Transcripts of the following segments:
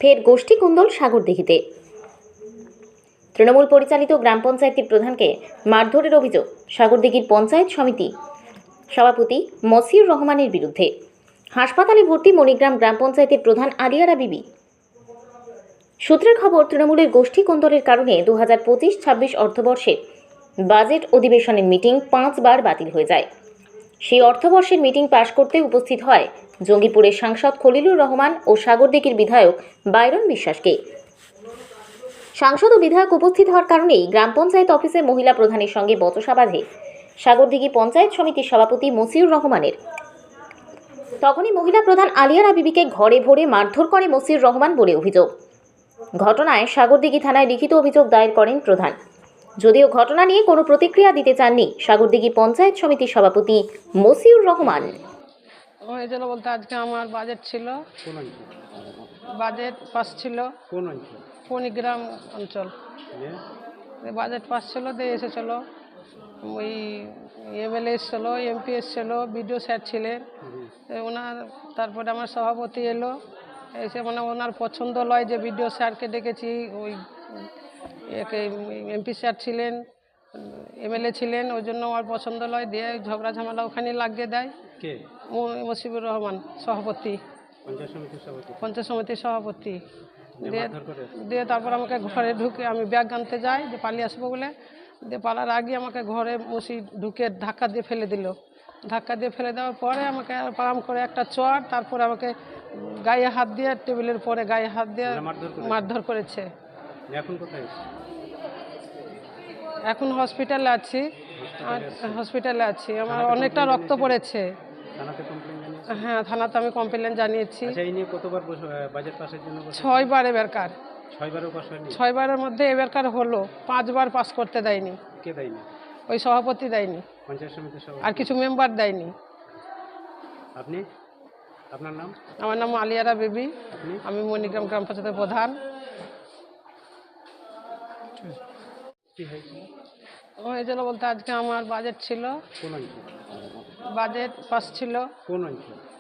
ফের গোষ্ঠী কুন্দল সাগরদিঘিতে। তৃণমূল পরিচালিত গ্রাম পঞ্চায়েতের প্রধানকে মারধরের অভিযোগ সাগরদিঘির পঞ্চায়েত সমিতি সভাপতি মসিউর রহমানের বিরুদ্ধে। হাসপাতালে ভর্তি মণিগ্রাম গ্রাম পঞ্চায়েতের প্রধান আলিয়ারা বিবি। সূত্রের খবর, তৃণমূলের গোষ্ঠী কুন্দলের কারণে 2025-26 অর্থবর্ষে বাজেট অধিবেশনের মিটিং 5 বার বাতিল হয়ে যায়। সেই অর্থবর্ষের মিটিং পাশ করতে উপস্থিত হয় জঙ্গিপুরের সাংসদ খলিলুর রহমান ও সাগরদিঘির বিধায়ক বাইরন বিশ্বাসকে। সাংসদ ও বিধায়ক উপস্থিত হওয়ার কারণেই গ্রাম পঞ্চায়েত অফিসে মহিলা প্রধানের সঙ্গে বচসা বাধে সাগরদিঘি পঞ্চায়েত সমিতির সভাপতি মসিউর রহমানের। তখনই মহিলা প্রধান আলিয়ারা বিবিকে ঘরে ভরে মারধর করে মসিউর রহমান বলে অভিযোগ। ঘটনায় সাগরদিঘি থানায় লিখিত অভিযোগ দায়ের করেন প্রধান। যদিও ঘটনা নিয়ে কোনো প্রতিক্রিয়া দিতে চাননি সাগরদিঘি পঞ্চায়েত সমিতির সভাপতি মসিউর রহমান। ওই জন্য বলতে আজকে আমার বাজেট ছিল, বাজেট পাস ছিল মণিগ্রাম অঞ্চল, বাজেট পাস ছিল দিয়ে এসেছিল। ওই এমএলএ এসেছিলো, এমপি এসেছিলো, বিডিও স্যার ছিলেন ওনার। তারপরে আমার সভাপতি এলো, এসে মানে ওনার পছন্দ লয় যে বিডিও স্যারকে ডেকেছি। ওই এমপি স্যার ছিলেন, এমএলএ ছিলেন, ওই জন্য আমার পছন্দ লয় দিয়ে ঝগড়া ঝামেলা ওখানে লাগিয়ে দেয়। মসিউর রহমান সভাপতি, পঞ্চায়েত সমিতির সভাপতি। দিয়ে তারপর আমাকে ঘরে ঢুকে আমি ব্যাগ আনতে যাই যে পালিয়ে আসবো বলে, দিয়ে পালার আগে আমাকে ঘরে ঢুকে ধাক্কা দিয়ে ফেলে দিল। ধাক্কা দিয়ে ফেলে দেওয়ার পরে আমাকে পারাম করে একটা চড়, তারপরে আমাকে গায়ে হাত দিয়ে টেবিলের পরে গায়ে হাত দিয়ে মারধর করেছে। এখন হসপিটালে আছি, আমার অনেকটা রক্ত পড়েছে। হ্যাঁ, থানাতে আমি কমপ্লেন জানিয়েছি। 6 বার এবারকার, 6 বারের মধ্যে এবারকার হলো 5 বার পাস করতে দেয়নি। ওই সভাপতি দেয়নি, আর কিছু মেম্বার দেয়নি। আপনার নাম? আমার নাম আলিয়ারা বিবি, আমি মণিগ্রাম গ্রাম পঞ্চায়েতের প্রধান। ওই জন্য বলতে আজকে আমার বাজেট ছিল, বাজেট পাস ছিল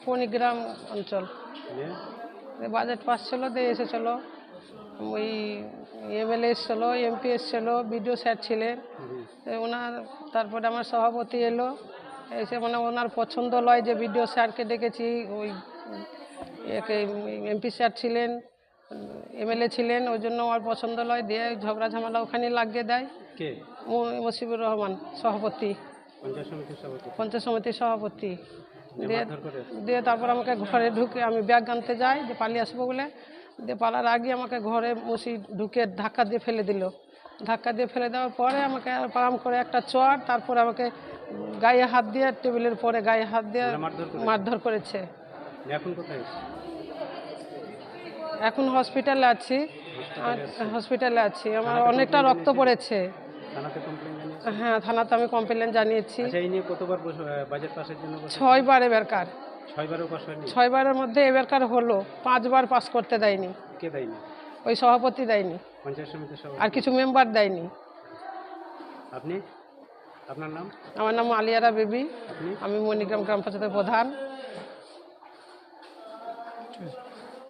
মণিগ্রাম অঞ্চল, বাজেট পাস ছিল দিয়ে এসেছিলো। ওই এমএলএ এসেছিলো, এমপি এসেছিলো, বিডিও স্যার ছিলেন ওনার। তারপরে আমার সভাপতি এলো, এসে মানে ওনার পছন্দ লয় যে বিডিও স্যারকে ডেকেছি। ওই এমপি স্যার ছিলেন, এমএলএ ছিলেন, ওই জন্য আমার পছন্দ লয় দিয়ে ঝগড়া ঝামেলা ওখানে লাগিয়ে দেয়। মসিউর রহমান সভাপতি, পঞ্চায়েত সমিতির সভাপতি। দিয়ে তারপর আমাকে ঘরে ঢুকে আমি ব্যাগ আনতে যাই যে পালিয়ে আসবো বলে, দিয়ে পালার আগে আমাকে ঘরে ঢুকে ধাক্কা দিয়ে ফেলে দিল। ধাক্কা দিয়ে ফেলে দেওয়ার পরে আমাকে পারাম করে একটা চড়, তারপরে আমাকে গায়ে হাত দিয়ে টেবিলের পরে গায়ে হাত দিয়ে মারধর করেছে। এখন হসপিটালে আছি, আমার অনেকটা রক্ত পড়েছে। হ্যাঁ, থানাতে আমি কমপ্লেন জানিয়েছি। 6 বার এবারকার, 6 বারের মধ্যে এবারকার হলো 5 বার পাস করতে দেয়নি। ওই সভাপতি দেয়নি, আর কিছু মেম্বার দেয়নি। আপনার নাম? আমার নাম আলিয়ারা বিবি, আমি মণিগ্রাম গ্রাম পঞ্চায়েতের প্রধান।